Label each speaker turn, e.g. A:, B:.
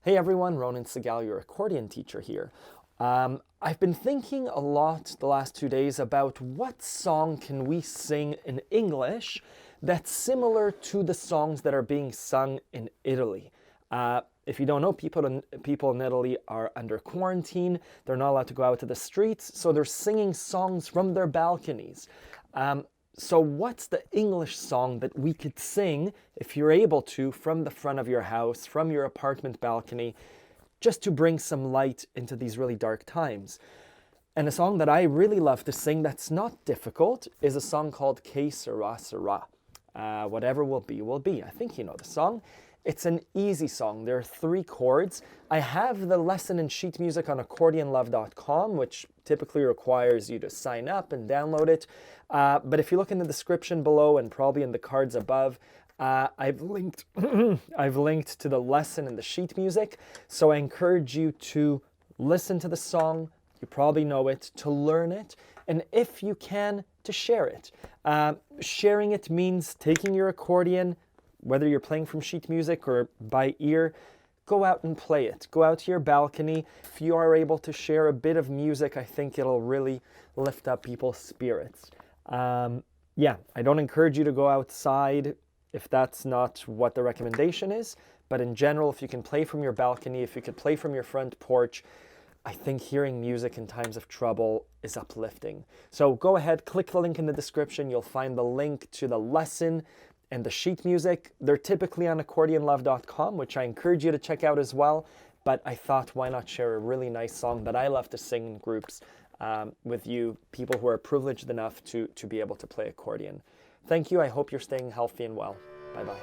A: Hey everyone, Ronan Segal, your accordion teacher here. I've been thinking a lot the last 2 days about what song can we sing in English that's similar to the songs that are being sung in Italy. If you don't know, people in Italy are under quarantine. They're not allowed to go out to the streets, so they're singing songs from their balconies. So what's the English song that we could sing, if you're able to, from the front of your house, from your apartment balcony, just to bring some light into these really dark times? And a song that I really love to sing that's not difficult is a song called Que Sera Sera. Whatever will be, will be. I think you know the song. It's an easy song. There are 3 chords. I have the lesson in sheet music on accordionlove.com, which typically requires you to sign up and download it. But if you look in the description below and probably in the cards above, I've linked to the lesson in the sheet music. So I encourage you to listen to the song. You probably know it, to learn it, and if you can, to share it. Sharing it means taking your accordion, whether you're playing from sheet music or by ear, go out and play it. Go out to your balcony. If you are able to share a bit of music, I think it'll really lift up people's spirits. Yeah, I don't encourage you to go outside if that's not what the recommendation is, but in general, if you can play from your balcony, if you could play from your front porch, I think hearing music in times of trouble is uplifting. So go ahead, click the link in the description. You'll find the link to the lesson and the sheet music. They're typically on accordionlove.com, which I encourage you to check out as well. But I thought, why not share a really nice song that I love to sing in groups with you, people who are privileged enough to be able to play accordion. Thank you. I hope you're staying healthy and well. Bye-bye.